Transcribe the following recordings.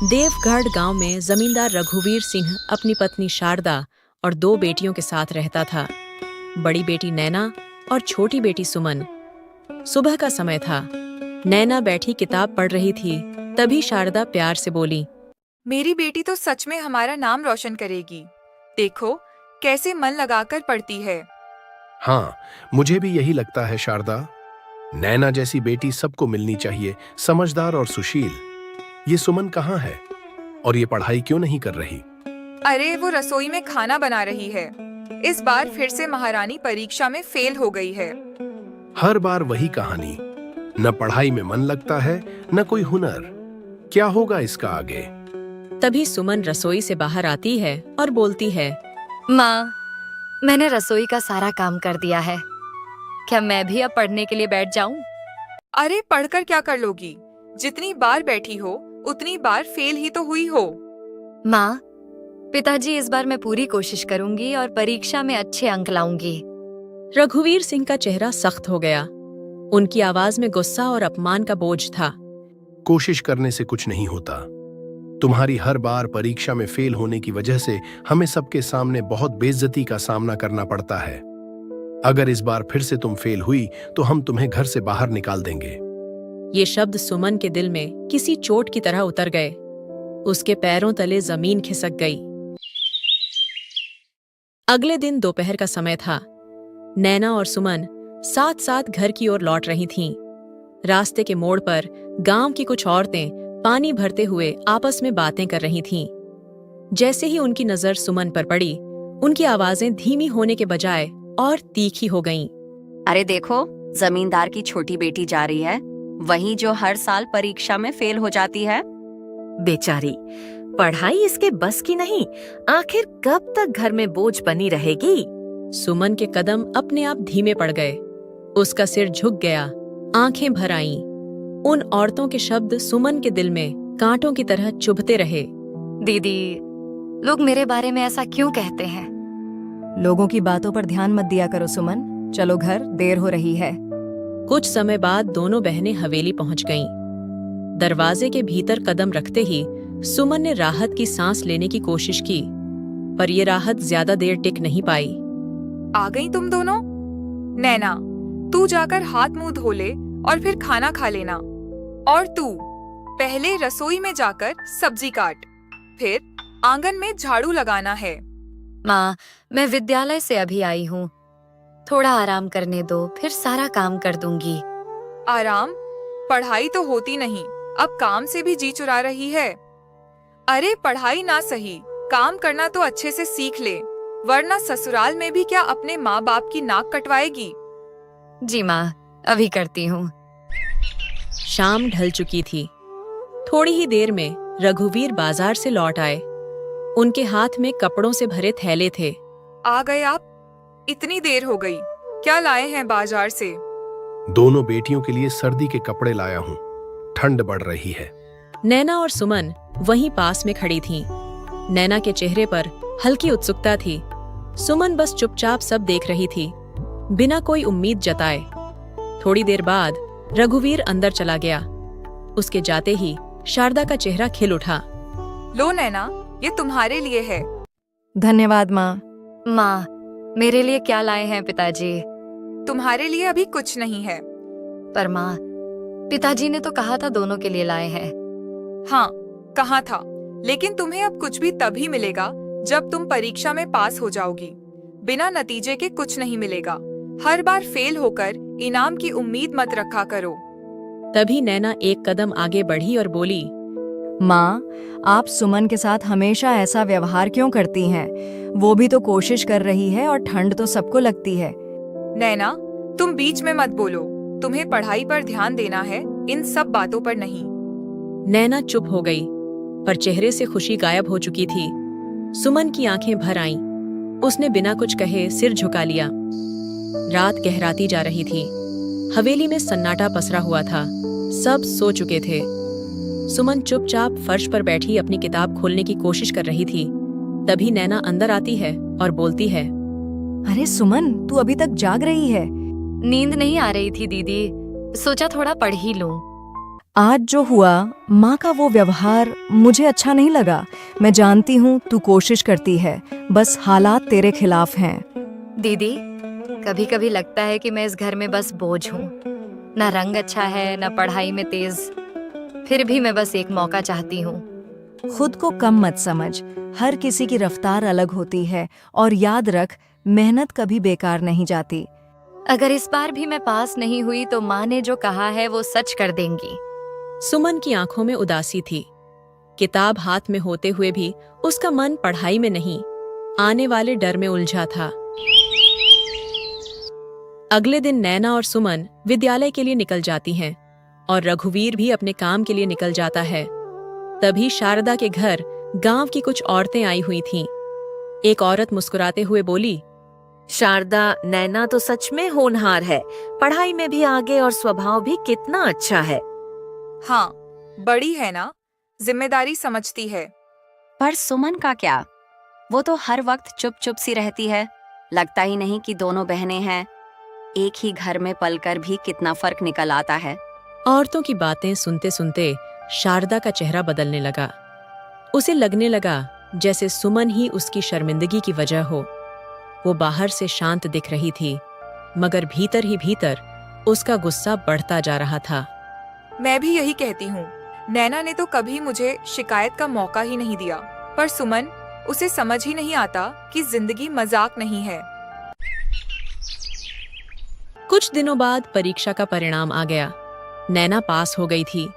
देवगढ़ गांव में जमींदार रघुवीर सिंह अपनी पत्नी शारदा और 2 बेटियों के साथ रहता था। बड़ी बेटी नैना और छोटी बेटी सुमन। सुबह का समय था। नैना बैठी किताब पढ़ रही थी, तभी शारदा प्यार से बोली, मेरी बेटी तो सच में हमारा नाम रोशन करेगी। देखो कैसे मन लगाकर पढ़ती है। हाँ, मुझे भी यही लगता है शारदा। नैना जैसी बेटी सबको मिलनी चाहिए, समझदार और सुशील। ये सुमन कहाँ है और ये पढ़ाई क्यों नहीं कर रही? अरे वो रसोई में खाना बना रही है। इस बार फिर से महारानी परीक्षा में फेल हो गई है। हर बार वही कहानी। न पढ़ाई में मन लगता है, न कोई हुनर। क्या होगा इसका आगे? तभी सुमन रसोई से बाहर आती है और बोलती है, माँ, मैंने रसोई का सारा काम कर दिया है। क्या मैं भी अब पढ़ने के लिए बैठ जाऊं? अरे पढ़कर क्या कर लोगी? जितनी बार बैठी हो उतनी बार फेल ही तो हुई हो। माँ, पिताजी, इस बार मैं पूरी कोशिश करूंगी और परीक्षा में अच्छे अंक लाऊंगी। रघुवीर सिंह का चेहरा सख्त हो गया। उनकी आवाज में गुस्सा और अपमान का बोझ था। कोशिश करने से कुछ नहीं होता। तुम्हारी हर बार परीक्षा में फेल होने की वजह से हमें सबके सामने बहुत बेइज्जती का सामना करना पड़ता है। अगर इस बार फिर से तुम फेल हुई तो हम तुम्हें घर से बाहर निकाल देंगे। ये शब्द सुमन के दिल में किसी चोट की तरह उतर गए। उसके पैरों तले जमीन खिसक गई। अगले दिन दोपहर का समय था। नैना और सुमन साथ साथ घर की ओर लौट रही थीं। रास्ते के मोड़ पर गांव की कुछ औरतें पानी भरते हुए आपस में बातें कर रही थीं। जैसे ही उनकी नजर सुमन पर पड़ी, उनकी आवाजें धीमी होने के बजाय और तीखी हो गईं। अरे देखो, जमींदार की छोटी बेटी जा रही है, वही जो हर साल परीक्षा में फेल हो जाती है। बेचारी, पढ़ाई इसके बस की नहीं। आखिर कब तक घर में बोझ बनी रहेगी? सुमन के कदम अपने आप धीमे पड़ गए। उसका सिर झुक गया, आंखें भर आईं। उन औरतों के शब्द सुमन के दिल में कांटों की तरह चुभते रहे। दीदी, लोग मेरे बारे में ऐसा क्यों कहते हैं? लोगों की बातों पर ध्यान मत दिया करो सुमन। चलो घर, देर हो रही है। कुछ समय बाद दोनों बहनें हवेली पहुंच गईं। दरवाजे के भीतर कदम रखते ही सुमन ने राहत की सांस लेने की कोशिश की, पर यह राहत ज्यादा देर टिक नहीं पाई। आ गई तुम दोनों? नैना, तू जाकर हाथ मुंह धो ले और फिर खाना खा लेना। और तू पहले रसोई में जाकर सब्जी काट, फिर आंगन में झाड़ू लगाना है। माँ, मैं विद्यालय से अभी आई हूँ। थोड़ा आराम करने दो, फिर सारा काम कर दूंगी। आराम? पढ़ाई तो होती नहीं, अब काम से भी जी चुरा रही है। अरे पढ़ाई ना सही, काम करना तो अच्छे से सीख ले, वरना ससुराल में भी क्या अपने माँ बाप की नाक कटवाएगी? जी माँ, अभी करती हूँ। शाम ढल चुकी थी। थोड़ी ही देर में रघुवीर बाजार से लौट आए। उनके हाथ में कपड़ों से भरे थैले थे। आ गए आप? इतनी देर हो गई, क्या लाए हैं बाजार से? दोनों बेटियों के लिए सर्दी के कपड़े लाया हूँ। ठंड बढ़ रही है। नैना और सुमन वहीं पास में खड़ी थीं। नैना के चेहरे पर हल्की उत्सुकता थी। सुमन बस चुपचाप सब देख रही थी, बिना कोई उम्मीद जताए। थोड़ी देर बाद रघुवीर अंदर चला गया। उसके जाते ही शारदा का चेहरा खिल उठा। लो नैना, ये तुम्हारे लिए है। धन्यवाद माँ। माँ, मेरे लिए क्या लाए हैं पिताजी? तुम्हारे लिए अभी कुछ नहीं है। पर माँ, पिताजी ने तो कहा था दोनों के लिए लाए हैं। हाँ, कहा था, लेकिन तुम्हें अब कुछ भी तभी मिलेगा जब तुम परीक्षा में पास हो जाओगी। बिना नतीजे के कुछ नहीं मिलेगा। हर बार फेल होकर इनाम की उम्मीद मत रखा करो। तभी नैना एक कदम आगे बढ़ी और बोली, माँ, आप सुमन के साथ हमेशा ऐसा व्यवहार क्यों करती हैं? वो भी तो कोशिश कर रही है और ठंड तो सबको लगती है। नैना, तुम बीच में मत बोलो। तुम्हें पढ़ाई पर ध्यान देना है, इन सब बातों पर नहीं। नैना चुप हो गई, पर चेहरे से खुशी गायब हो चुकी थी। सुमन की आंखें भर आईं। उसने बिना कुछ कहे सिर झुका लिया। रात गहराती जा रही थी। हवेली में सन्नाटा पसरा हुआ था। सब सो चुके थे। सुमन चुपचाप फर्श पर बैठी अपनी किताब खोलने की कोशिश कर रही थी। तभी नैना अंदर आती है और बोलती है, अरे सुमन, तू अभी तक जाग रही है? नींद नहीं आ रही थी दीदी, सोचा थोड़ा पढ़ ही लूं। आज जो हुआ, माँ का वो व्यवहार मुझे अच्छा नहीं लगा। मैं जानती हूँ तू कोशिश करती है, बस हालात तेरे खिलाफ हैं। दीदी, कभी कभी लगता है कि मैं इस घर में बस बोझ हूँ। ना रंग अच्छा है, ना पढ़ाई में तेज। फिर भी मैं बस एक मौका चाहती हूँ। खुद को कम मत समझ। हर किसी की रफ्तार अलग होती है और याद रख, मेहनत कभी बेकार नहीं जाती। अगर इस बार भी मैं पास नहीं हुई तो माँ ने जो कहा है वो सच कर देंगी। सुमन की आंखों में उदासी थी। किताब हाथ में होते हुए भी उसका मन पढ़ाई में नहीं, आने वाले डर में उलझा था। अगले दिन नैना और सुमन विद्यालय के लिए निकल जाती हैं और रघुवीर भी अपने काम के लिए निकल जाता है। तभी शारदा के घर गांव की कुछ औरतें आई हुई थीं। एक औरत मुस्कुराते हुए बोली, शारदा, नैना तो सच में होनहार है। पढ़ाई में भी आगे और स्वभाव भी कितना अच्छा है। हाँ, बड़ी है ना, जिम्मेदारी समझती है। पर सुमन का क्या? वो तो हर वक्त चुप चुप सी रहती है। लगता ही नहीं कि दोनों बहनें हैं। एक ही घर में पलकर भी कितना फर्क निकल आता है। औरतों की बातें सुनते सुनते शारदा का चेहरा बदलने लगा। उसे लगने लगा जैसे सुमन ही उसकी शर्मिंदगी की वजह हो। वो बाहर से शांत दिख रही थी, मगर भीतर ही भीतर उसका गुस्सा बढ़ता जा रहा था। मैं भी यही कहती हूँ। नैना ने तो कभी मुझे शिकायत का मौका ही नहीं दिया, पर सुमन, उसे समझ ही नहीं आता कि जिंदगी मजाक नहीं है। कुछ दिनों बाद परीक्षा का परिणाम आ गया। नैना पास हो गई थी,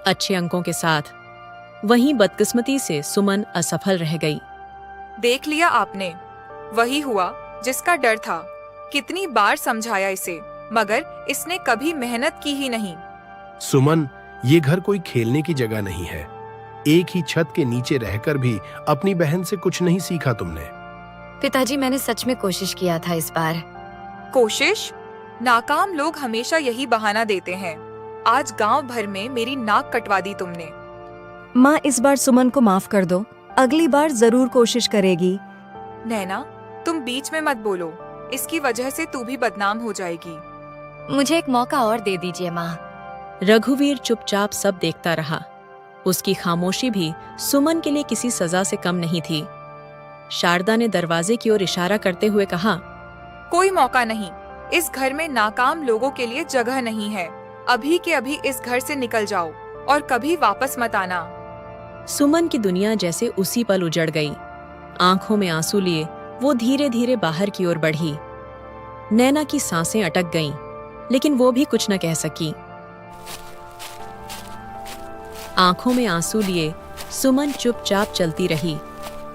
अच्छे अंकों के साथ। वहीं बदकिस्मती से सुमन असफल रह गई। देख लिया आपने, वही हुआ जिसका डर था। कितनी बार समझाया इसे, मगर इसने कभी मेहनत की ही नहीं। सुमन, ये घर कोई खेलने की जगह नहीं है। एक ही छत के नीचे रहकर भी अपनी बहन से कुछ नहीं सीखा तुमने। पिताजी, मैंने सच में कोशिश किया था इस बार। कोशिश? नाकाम लोग हमेशा यही बहाना देते हैं। आज गांव भर में मेरी नाक कटवा दी तुमने। माँ, इस बार सुमन को माफ कर दो। अगली बार जरूर कोशिश करेगी। नैना, तुम बीच में मत बोलो। इसकी वजह से तू भी बदनाम हो जाएगी। मुझे एक मौका और दे दीजिए माँ। रघुवीर चुपचाप सब देखता रहा। उसकी खामोशी भी सुमन के लिए किसी सजा से कम नहीं थी। शारदा ने दरवाजे की ओर इशारा करते हुए कहा, कोई मौका नहीं। इस घर में नाकाम लोगों के लिए जगह नहीं है। अभी के अभी इस घर से निकल जाओ और कभी वापस मत आना। सुमन की दुनिया जैसे उसी पल उजड़ गई। आंखों में आंसू लिए वो धीरे धीरे बाहर की ओर बढ़ी। नैना की सांसें अटक गईं, लेकिन वो भी कुछ न कह सकी। आंखों में आंसू लिए सुमन चुपचाप चलती रही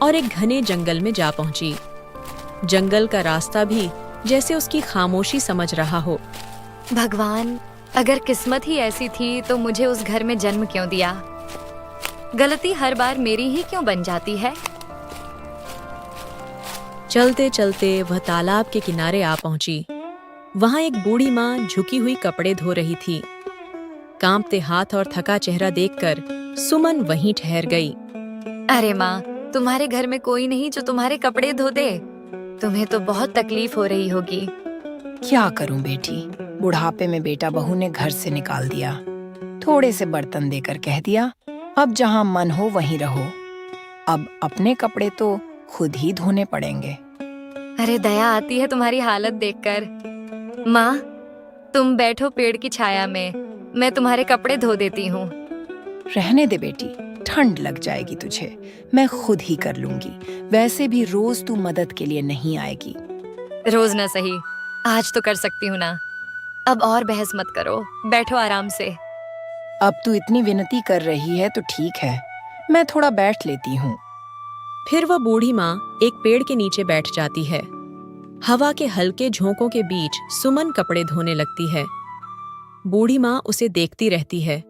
और एक घने जंगल में जा पहुंची। जंगल का रास्ता भी जैसे उसकी खामोशी समझ रहा हो। भगवान, अगर किस्मत ही ऐसी थी तो मुझे उस घर में जन्म क्यों दिया? गलती हर बार मेरी ही क्यों बन जाती है? चलते चलते वह तालाब के किनारे आ पहुंची। वहां एक बूढ़ी माँ झुकी हुई कपड़े धो रही थी। कांपते हाथ और थका चेहरा देखकर सुमन वहीं ठहर गई। अरे माँ, तुम्हारे घर में कोई नहीं जो तुम्हारे कपड़े धो दे? तुम्हें तो बहुत तकलीफ हो रही होगी। क्या करूं बेटी, बुढ़ापे में बेटा बहू ने घर से निकाल दिया। थोड़े से बर्तन देकर कह दिया, अब जहां मन हो वहीं रहो। अब अपने कपड़े तो खुद ही धोने पड़ेंगे। अरे दया आती है तुम्हारी हालत देखकर। माँ, तुम बैठो पेड़ की छाया में, मैं तुम्हारे कपड़े धो देती हूँ। रहने दे बेटी, ठंड लग जाएगी तुझे। मैं खुद ही कर लूंगी। वैसे भी रोज तू मदद के लिए नहीं आएगी। रोज ना सही, आज तो कर सकती हूँ ना। अब और बहस मत करो, बैठो आराम से। अब तू इतनी विनती कर रही है तो ठीक है, मैं थोड़ा बैठ लेती हूँ। फिर वह बूढ़ी माँ एक पेड़ के नीचे बैठ जाती है। हवा के हल्के झोंकों के बीच सुमन कपड़े धोने लगती है। बूढ़ी माँ उसे देखती रहती है,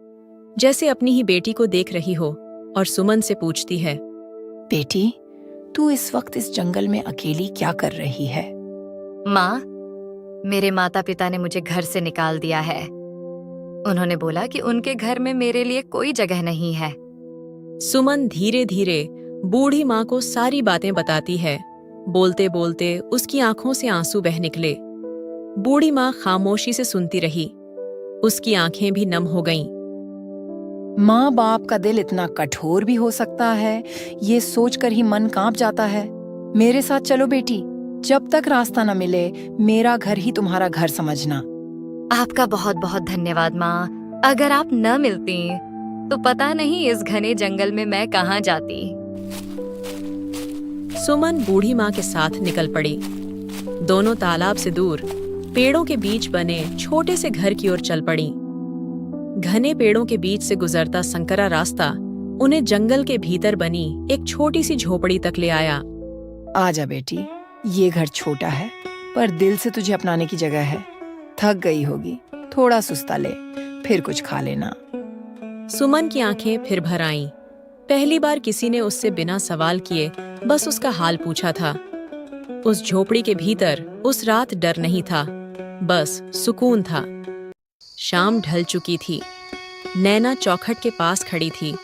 जैसे अपनी ही बेटी को देख रही हो, और सुमन से पूछती है, बेटी, तू इस वक्त इस जंगल में अकेली क्या कर रही है? माँ, मेरे माता पिता ने मुझे घर से निकाल दिया है। उन्होंने बोला कि उनके घर में मेरे लिए कोई जगह नहीं है। सुमन धीरे धीरे बूढ़ी माँ को सारी बातें बताती है। बोलते बोलते उसकी आंखों से आंसू बह निकले। बूढ़ी माँ खामोशी से सुनती रही। उसकी आंखें भी नम हो गईं। माँ बाप का दिल इतना कठोर भी हो सकता है, ये सोचकर ही मन कांप जाता है। मेरे साथ चलो बेटी, जब तक रास्ता न मिले मेरा घर ही तुम्हारा घर समझना। आपका बहुत बहुत धन्यवाद माँ। अगर आप न मिलती तो पता नहीं इस घने जंगल में मैं कहाँ जाती। सुमन बूढ़ी माँ के साथ निकल पड़ी। दोनों तालाब से दूर पेड़ों के बीच बने छोटे से घर की ओर चल पड़ी। घने पेड़ों के बीच से गुजरता संकरा रास्ता उन्हें जंगल के भीतर बनी एक छोटी सी झोपड़ी तक ले आया। आजा बेटी, ये घर छोटा है पर दिल से तुझे अपनाने की जगह है। थक गई होगी, थोड़ा सुस्ता ले, फिर कुछ खा लेना। सुमन की आंखें फिर भर आईं। पहली बार किसी ने उससे बिना सवाल किए बस उसका हाल पूछा था। उस झोपड़ी के भीतर उस रात डर नहीं था, बस सुकून था। शाम ढल चुकी थी। नैना चौखट के पास खड़ी थी।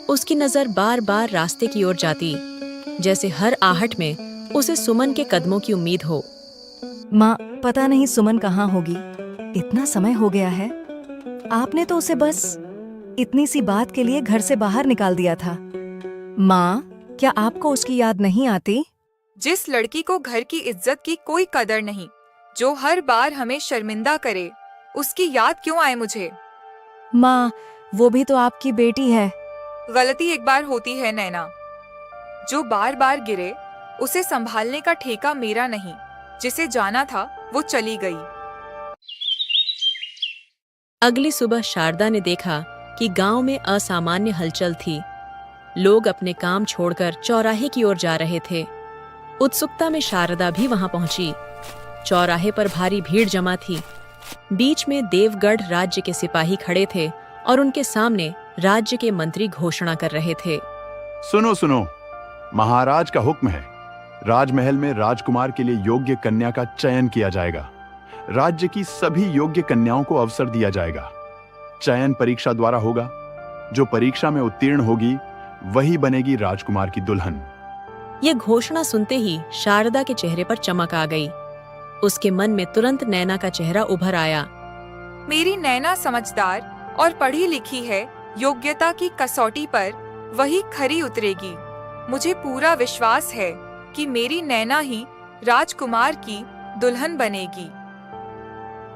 उसकी नजर बार बार रास्ते की ओर जाती, जैसे हर आहट में उसे सुमन के कदमों की उम्मीद हो। माँ, पता नहीं सुमन कहाँ होगी। इतना समय हो गया है। आपने तो उसे बस इतनी सी बात के लिए घर से बाहर निकाल दिया था। माँ, क्या आपको उसकी याद नहीं आती? जिस लड़की को घर की इज्जत की कोई कदर नहीं, जो हर बार हमें शर्मिंदा करे, उसकी याद क्यों आए मुझे? माँ, वो भी तो आपकी बेटी है। गलती एक बार होती है नैना। जो बार बार गिरे उसे संभालने का ठेका मेरा नहीं। जिसे जाना था वो चली गई। अगली सुबह शारदा ने देखा कि गांव में असामान्य हलचल थी। लोग अपने काम छोड़कर चौराहे की ओर जा रहे थे। उत्सुकता में शारदा भी वहां पहुंची। चौराहे पर भारी भीड़ जमा थी। बीच में देवगढ़ राज्य के सिपाही खड़े थे और उनके सामने राज्य के मंत्री घोषणा कर रहे थे। सुनो सुनो, महाराज का हुक्म है। राजमहल में राजकुमार के लिए योग्य कन्या का चयन किया जाएगा। राज्य की सभी योग्य कन्याओं को अवसर दिया जाएगा। चयन परीक्षा द्वारा होगा। जो परीक्षा में उत्तीर्ण होगी वही बनेगी राजकुमार की दुल्हन। ये घोषणा सुनते ही शारदा के चेहरे पर चमक आ गई। उसके मन में तुरंत नैना का चेहरा उभर आया। मेरी नैना समझदार और पढ़ी लिखी है। योग्यता की कसौटी पर वही खरी उतरेगी। मुझे पूरा विश्वास है कि मेरी नैना ही राजकुमार की दुल्हन बनेगी।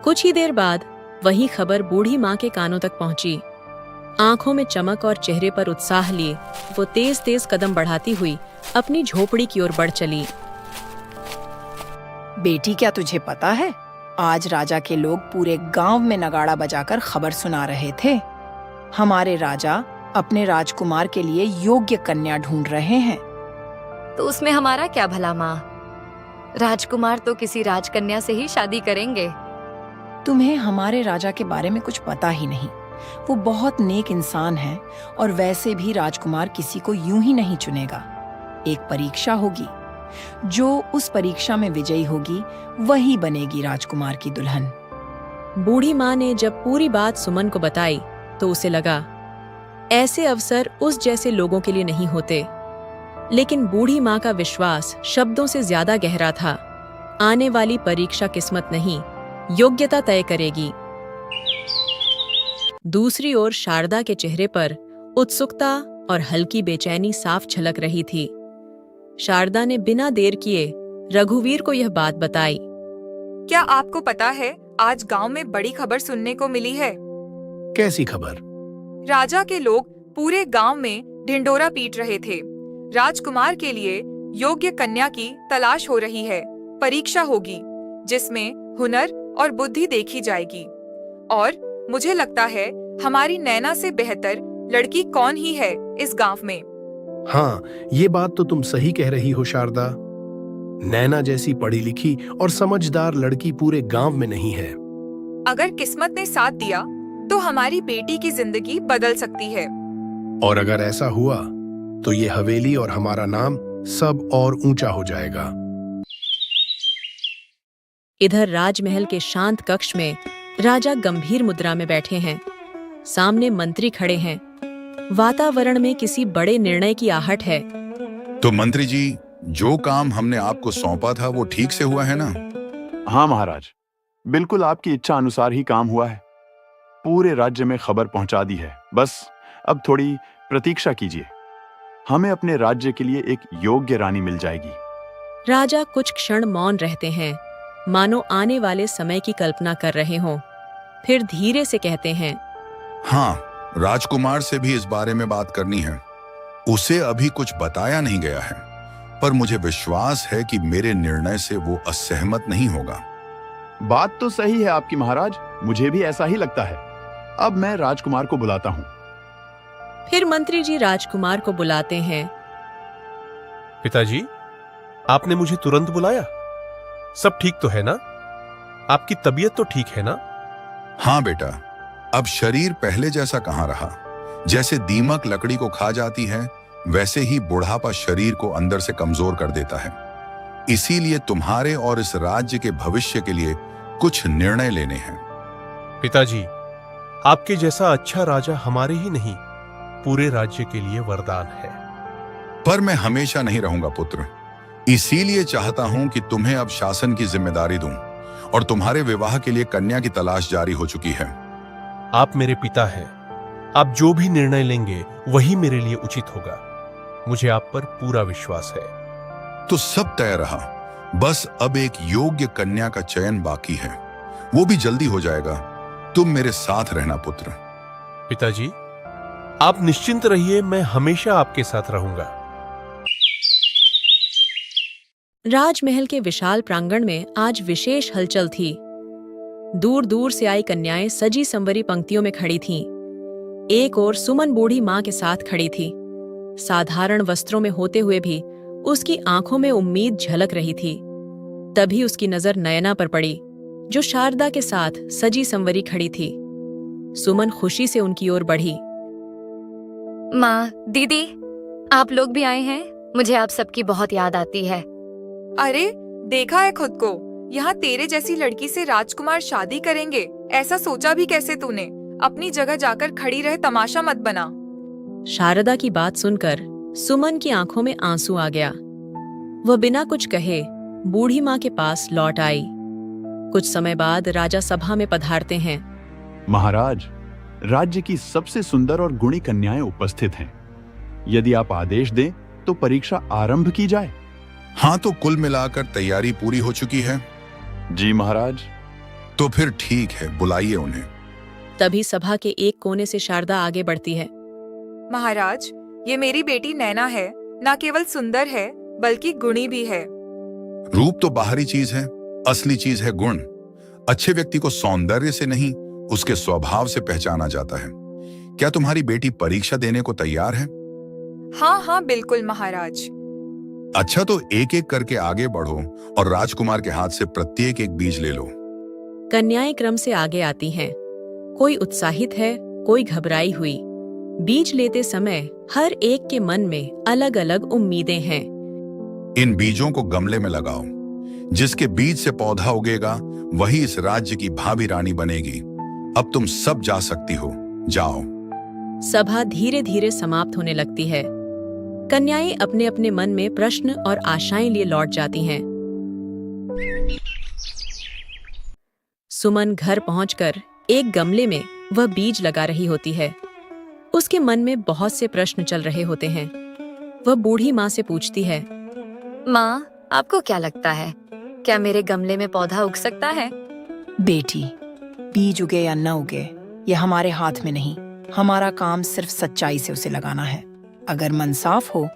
कुछ ही देर बाद वही खबर बूढ़ी माँ के कानों तक पहुंची। आंखों में चमक और चेहरे पर उत्साह लिए वो तेज तेज कदम बढ़ाती हुई अपनी झोपड़ी की ओर बढ़ चली। बेटी, क्या तुझे पता है, आज राजा के लोग पूरे गांव में नगाड़ा बजाकर खबर सुना रहे थे। हमारे राजा अपने राजकुमार के लिए योग्य कन्या ढूंढ रहे हैं। तो उसमें हमारा क्या भला माँ? राजकुमार तो किसी राजकन्या से ही शादी करेंगे। तुम्हें हमारे राजा के बारे में कुछ पता ही नहीं। वो बहुत नेक इंसान है और वैसे भी राजकुमार किसी को यूं ही नहीं चुनेगा। एक परीक्षा होगी। जो उस परीक्षा में विजयी होगी वही बनेगी राजकुमार की दुल्हन। बूढ़ी माँ ने जब पूरी बात सुमन को बताई तो उसे लगा ऐसे अवसर उस जैसे लोगों के लिए नहीं होते। लेकिन बूढ़ी माँ का विश्वास शब्दों से ज्यादा गहरा था। आने वाली परीक्षा किस्मत नहीं, योग्यता तय करेगी। दूसरी ओर शारदा के चेहरे पर उत्सुकता और हल्की बेचैनी साफ झलक रही थी। शारदा ने बिना देर किए रघुवीर को यह बात बताई। क्या आपको पता है, आज गांव में बड़ी खबर सुनने को मिली है। कैसी खबर? राजा के लोग पूरे गांव में ढिंडोरा पीट रहे थे। राजकुमार के लिए योग्य कन्या की तलाश हो रही है। परीक्षा होगी जिसमें हुनर और बुद्धि देखी जाएगी। और मुझे लगता है हमारी नैना से बेहतर लड़की कौन ही है इस गांव में। हाँ, ये बात तो तुम सही कह रही हो शारदा। नैना जैसी पढ़ी लिखी और समझदार लड़की पूरे गांव में नहीं है। अगर किस्मत ने साथ दिया तो हमारी बेटी की जिंदगी बदल सकती है। और अगर ऐसा हुआ तो ये हवेली और हमारा नाम सब और ऊंचा हो जाएगा। इधर राजमहल के शांत कक्ष में राजा गंभीर मुद्रा में बैठे हैं। सामने मंत्री खड़े हैं। वातावरण में किसी बड़े निर्णय की आहट है। तो मंत्री जी, जो काम हमने आपको सौंपा था वो ठीक से हुआ है ना? हाँ महाराज, बिल्कुल आपकी इच्छा अनुसार ही काम हुआ है। पूरे राज्य में खबर पहुंचा दी है। बस अब थोड़ी प्रतीक्षा कीजिए, हमें अपने राज्य के लिए एक योग्य रानी मिल जाएगी। राजा कुछ क्षण मौन रहते हैं, मानो आने वाले समय की कल्पना कर रहे हों। फिर धीरे से कहते हैं, हाँ, राजकुमार से भी इस बारे में बात करनी है। उसे अभी कुछ बताया नहीं गया है, पर मुझे विश्वास है कि मेरे निर्णय से वो असहमत नहीं होगा। बात तो सही है आपकी महाराज, मुझे भी ऐसा ही लगता है। अब मैं राजकुमार को बुलाता हूँ। फिर मंत्री जी राजकुमार को बुलाते हैं। पिताजी, आपने मुझे तुरंत बुलाया। सब ठीक तो है ना? आपकी तबीयत तो ठीक है ना? हाँ बेटा, अब शरीर पहले जैसा कहाँ रहा। जैसे दीमक लकड़ी को खा जाती है, वैसे ही बुढ़ापा शरीर को अंदर से कमजोर कर देता है। इसीलिए तुम्हारे और इस राज्य के भविष्य के लिए कुछ निर्णय लेने हैं। पिताजी, आपके जैसा अच्छा राजा हमारे ही नहीं, पूरे राज्य के लिए वरदान है। पर मैं हमेशा नहीं रहूंगा पुत्र, इसीलिए चाहता हूं कि तुम्हें अब शासन की जिम्मेदारी दूं और तुम्हारे विवाह के लिए कन्या की तलाश जारी हो चुकी है। आप मेरे पिता हैं, आप जो भी निर्णय लेंगे वही मेरे लिए उचित होगा। मुझे आप पर पूरा विश्वास है। तो सब तय रहा, बस अब एक योग्य कन्या का चयन बाकी है, वो भी जल्दी हो जाएगा। तुम मेरे साथ रहना पुत्र। पिताजी, आप निश्चिंत रहिए, मैं हमेशा आपके साथ रहूंगा। राजमहल के विशाल प्रांगण में आज विशेष हलचल थी। दूर दूर से आई कन्याएं सजी संवरी पंक्तियों में खड़ी थीं। एक ओर सुमन बूढ़ी मां के साथ खड़ी थी। साधारण वस्त्रों में होते हुए भी उसकी आंखों में उम्मीद झलक रही थी। तभी उसकी नजर नयना पर पड़ी, जो शारदा के साथ सजी संवरी खड़ी थी। सुमन खुशी से उनकी ओर बढ़ी। माँ, दीदी, आप लोग भी आए हैं? मुझे आप सबकी बहुत याद आती है। अरे, देखा है खुद को, यहाँ तेरे जैसी लड़की से राजकुमार शादी करेंगे, ऐसा सोचा भी कैसे तूने? अपनी जगह जाकर खड़ी रह, तमाशा मत बना। शारदा की बात सुनकर सुमन की आंखों में आंसू आ गया। वह बिना कुछ कहे बूढ़ी माँ के पास लौट आई। कुछ समय बाद राजा सभा में पधारते हैं। महाराज, राज्य की सबसे सुंदर और गुणी कन्याएं उपस्थित हैं। यदि आप आदेश दें तो परीक्षा आरंभ की जाए। हाँ, तो कुल मिलाकर तैयारी पूरी हो चुकी है। जी महाराज। तो फिर ठीक है, बुलाइए उन्हें। तभी सभा के एक कोने से शारदा आगे बढ़ती है। महाराज, ये मेरी बेटी नैना है। न केवल सुंदर है बल्कि गुणी भी है। रूप तो बाहरी चीज है, असली चीज है गुण। अच्छे व्यक्ति को सौंदर्य से नहीं, उसके स्वभाव से पहचाना जाता है। क्या तुम्हारी बेटी परीक्षा देने को तैयार है? हाँ हाँ, बिल्कुल महाराज। अच्छा, तो एक एक करके आगे बढ़ो और राजकुमार के हाथ से प्रत्येक एक बीज ले लो। कन्याएं क्रम से आगे आती हैं। कोई उत्साहित है, कोई घबराई हुई। बीज लेते समय हर एक के मन में अलग अलग उम्मीदें हैं। इन बीजों को गमले में लगाओ। जिसके बीज से पौधा उगेगा वही इस राज्य की भावी रानी बनेगी। अब तुम सब जा सकती हो, जाओ। सभा धीरे धीरे समाप्त होने लगती है। कन्याएं अपने अपने मन में प्रश्न और आशाएं लिए लौट जाती हैं। सुमन घर पहुंचकर एक गमले में वह बीज लगा रही होती है। उसके मन में बहुत से प्रश्न चल रहे होते हैं। वह बूढ़ी माँ से पूछती है, माँ, आपको क्या लगता है, क्या मेरे गमले में पौधा उग सकता है? बेटी, बीज उगे या न उगे, यह हमारे हाथ में नहीं। हमारा काम सिर्फ सच्चाई से उसे लगाना है। अगर मन साफ हो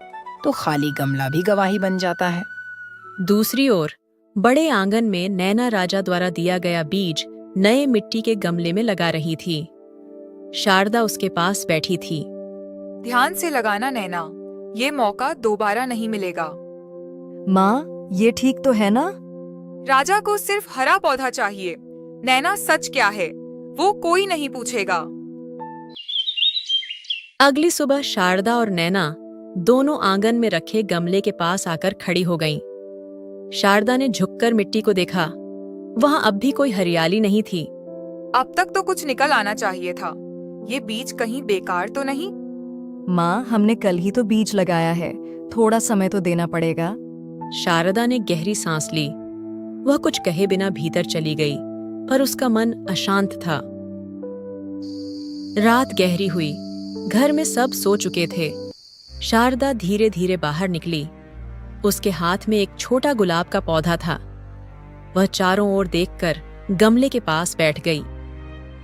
तो खाली गमला भी गवाही बन जाता है। दूसरी ओर बड़े आंगन में नैना राजा द्वारा दिया गया बीज नए मिट्टी के गमले में लगा रही थी। शारदा उसके पास बैठी थी। ध्यान से लगाना नैना, ये मौका दोबारा नहीं मिलेगा। माँ, ये ठीक तो है ना? राजा को सिर्फ हरा पौधा चाहिए। नैना, सच क्या है वो कोई नहीं पूछेगा। अगली सुबह शारदा और नैना दोनों आंगन में रखे गमले के पास आकर खड़ी हो गईं। शारदा ने झुककर मिट्टी को देखा। वहां अब भी कोई हरियाली नहीं थी। अब तक तो कुछ निकल आना चाहिए था। ये बीज कहीं बेकार तो नहीं? माँ, हमने कल ही तो बीज लगाया है, थोड़ा समय तो देना पड़ेगा। शारदा ने गहरी सांस ली। वह कुछ कहे बिना भीतर चली गई, पर उसका मन अशांत था। रात गहरी हुई। घर में सब सो चुके थे। शारदा धीरे धीरे बाहर निकली। उसके हाथ में एक छोटा गुलाब का पौधा था। वह चारों ओर देखकर गमले के पास बैठ गई।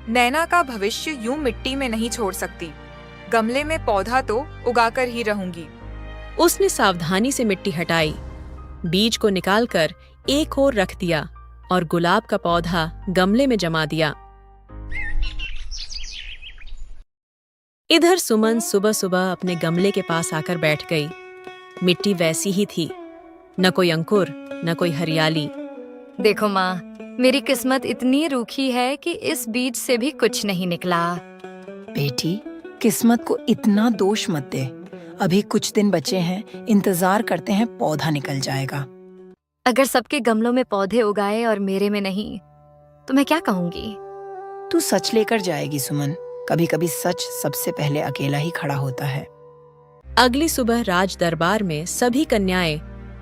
नैना का भविष्य यूं मिट्टी में नहीं छोड़ सकती। गमले में पौधा तो उगाकर ही रहूंगी। उसने सावधानी से मिट्टी हटाई, बीज को निकालकर एक ओर रख दिया और गुलाब का पौधा गमले में जमा दिया। इधर सुमन सुबह सुबह अपने गमले के पास आकर बैठ गई। मिट्टी वैसी ही थी, न कोई अंकुर न कोई हरियाली। देखो माँ, मेरी किस्मत इतनी रूखी है कि इस बीज से भी कुछ नहीं निकला। बेटी, किस्मत को इतना दोष मत दे। अभी कुछ दिन बचे हैं, इंतजार करते हैं, पौधा निकल जाएगा। अगर सबके गमलों में पौधे उगाए और मेरे में नहीं, तो मैं क्या कहूंगी? तू सच लेकर जाएगी सुमन। कभी कभी सच सबसे पहले अकेला ही खड़ा होता है। अगली सुबह राज दरबार में सभी कन्याएं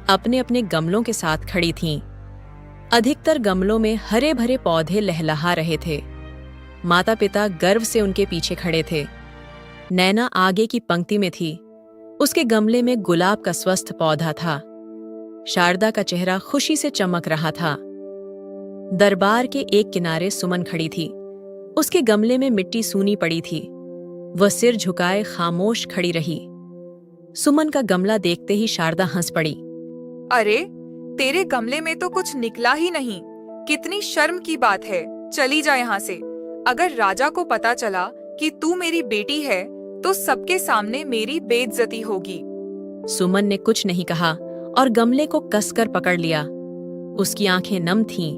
अपने अपने गमलों के साथ खड़ी थीं। अधिकतर गमलों में हरे भरे पौधे लहलहा रहे थे। माता पिता गर्व से उनके पीछे खड़े थे। नैना आगे की पंक्ति में थी। उसके गमले में गुलाब का स्वस्थ पौधा था। शारदा का चेहरा खुशी से चमक रहा था। दरबार के एक किनारे सुमन खड़ी थी। उसके गमले में मिट्टी सूनी पड़ी थी। वह सिर झुकाए खामोश खड़ी रही। सुमन का गमला देखते ही शारदा हंस पड़ी। अरे, तेरे गमले में तो कुछ निकला ही नहीं। कितनी शर्म की बात है। चली जा यहाँ से। अगर राजा को पता चला कि तू मेरी बेटी है तो सबके सामने मेरी बेइज्जती होगी। सुमन ने कुछ नहीं कहा और गमले को कसकर पकड़ लिया। उसकी आंखें नम थीं,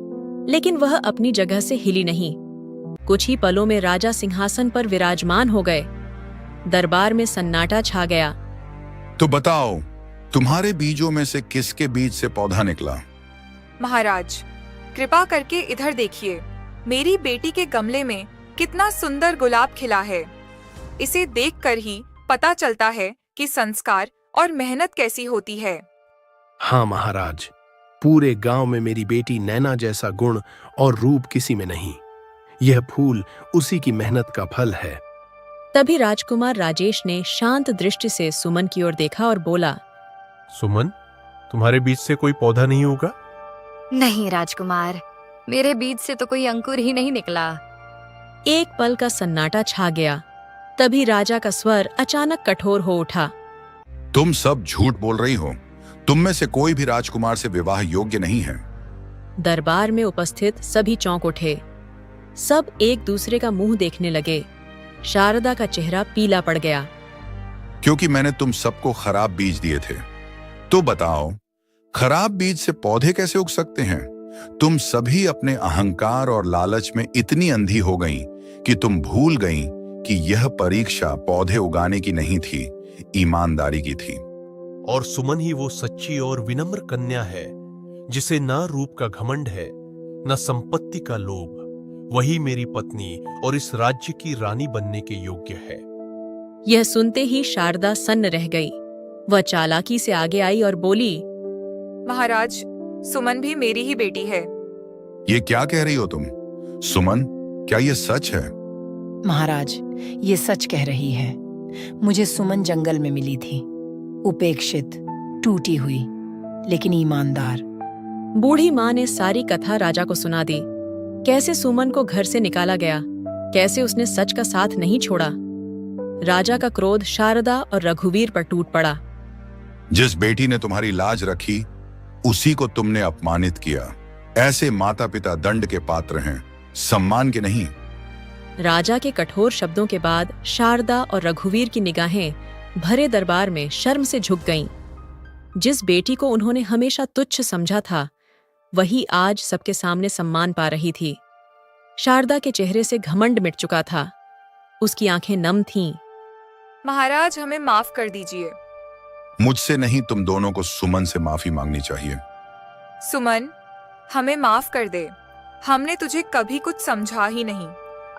लेकिन वह अपनी जगह से हिली नहीं। कुछ ही पलों में राजा सिंहासन पर विराजमान हो गए। दरबार में सन्नाटा छा गया। तो बताओ, तुम्हारे बीजों में से किसके बीज से पौधा निकला? महाराज, कृपा करके इधर देखिए। मेरी बेटी के गमले में कितना सुंदर गुलाब खिला है। इसे देखकर ही पता चलता है कि संस्कार और मेहनत कैसी होती है। हाँ महाराज, पूरे गांव में मेरी बेटी नैना जैसा गुण और रूप किसी में नहीं। यह फूल उसी की मेहनत का फल है। तभी राजकुमार राजेश ने शांत दृष्टि से सुमन की ओर देखा और बोला, सुमन, तुम्हारे बीच से कोई पौधा नहीं होगा? नहीं राजकुमार, मेरे बीज से तो कोई अंकुर ही नहीं निकला। एक पल का सन्नाटा छा गया। तभी राजा का स्वर अचानक कठोर हो उठा। तुम सब झूठ बोल रही हो। तुम में से कोई भी राजकुमार से विवाह योग्य नहीं है। दरबार में उपस्थित सभी चौंक उठे। सब एक दूसरे का मुंह देखने लगे। शारदा का चेहरा पीला पड़ गया। क्योंकि मैंने तुम सबको खराब बीज दिए थे। तो बताओ, खराब बीज से पौधे कैसे उग सकते हैं? तुम सभी अपने अहंकार और लालच में इतनी अंधी हो गईं कि तुम भूल गईं कि यह परीक्षा पौधे उगाने की नहीं थी, ईमानदारी की थी। और सुमन ही वो सच्ची और विनम्र कन्या है जिसे न रूप का घमंड है न संपत्ति का लोभ। वही मेरी पत्नी और इस राज्य की रानी बनने के योग्य है। यह सुनते ही शारदा सन्न रह गई। वह चालाकी से आगे आई और बोली, महाराज, सुमन भी मेरी ही बेटी है। ये क्या कह रही हो तुम? सुमन, क्या ये सच है? महाराज, ये सच कह रही है। मुझे सुमन जंगल में मिली थी, उपेक्षित, टूटी हुई, लेकिन ईमानदार। बूढ़ी माँ ने सारी कथा राजा को सुना दी। कैसे सुमन को घर से निकाला गया, कैसे उसने सच का साथ नहीं छोड़ा। राजा का क्रोध शारदा और रघुवीर पर टूट पड़ा। जिस बेटी ने तुम्हारी लाज रखी, उसी को तुमने अपमानित किया। ऐसे माता पिता दंड के पात्र हैं, सम्मान के नहीं। राजा के कठोर शब्दों के बाद शारदा और रघुवीर की निगाहें भरे दरबार में शर्म से झुक गईं। जिस बेटी को उन्होंने हमेशा तुच्छ समझा था, वही आज सबके सामने सम्मान पा रही थी। शारदा के चेहरे से घमंड मिट चुका था। उसकी आंखें नम थीं। महाराज, हमें माफ कर दीजिए। मुझसे नहीं, तुम दोनों को सुमन से माफी मांगनी चाहिए। सुमन, हमें माफ कर दे। हमने तुझे कभी कुछ समझा ही नहीं।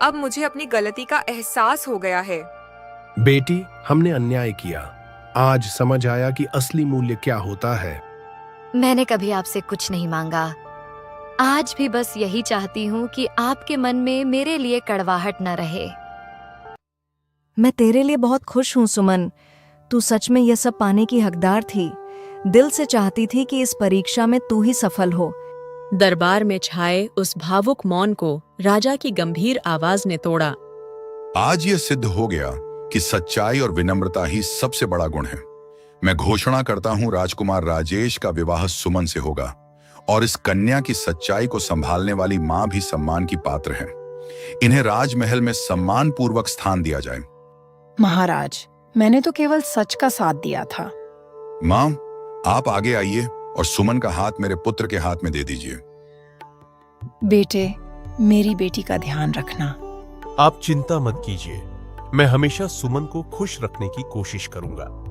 अब मुझे अपनी गलती का एहसास हो गया है। बेटी, हमने अन्याय किया। आज समझ आया कि असली मूल्य क्या होता है। मैंने कभी आपसे कुछ नहीं मांगा। आज भी बस यही चाहती हूँ कि आपके मन में मेरे लिए कड़वाहट न रहे। मैं तेरे लिए बहुत खुश हूँ सुमन। तू सच में यह सब पाने की हकदार थी। दिल से चाहती थी कि इस परीक्षा में तू ही सफल हो। दरबार में छाए उस भावुक मौन को राजा की गंभीर आवाज ने तोड़ा। आज यह सिद्ध हो गया कि सच्चाई और विनम्रता ही सबसे बड़ा गुण है। मैं घोषणा करता हूं राजकुमार राजेश का विवाह सुमन से होगा और इस कन्या की सच्चाई को संभालने वाली मां भी सम्मान की पात्र है। इन्हें राजमहल में सम्मान पूर्वक स्थान दिया जाए। महाराज, मैंने तो केवल सच का साथ दिया था। मां, आप आगे आइए और सुमन का हाथ मेरे पुत्र के हाथ में दे दीजिए। बेटे, मेरी बेटी का ध्यान रखना। आप चिंता मत कीजिए, मैं हमेशा सुमन को खुश रखने की कोशिश करूंगा।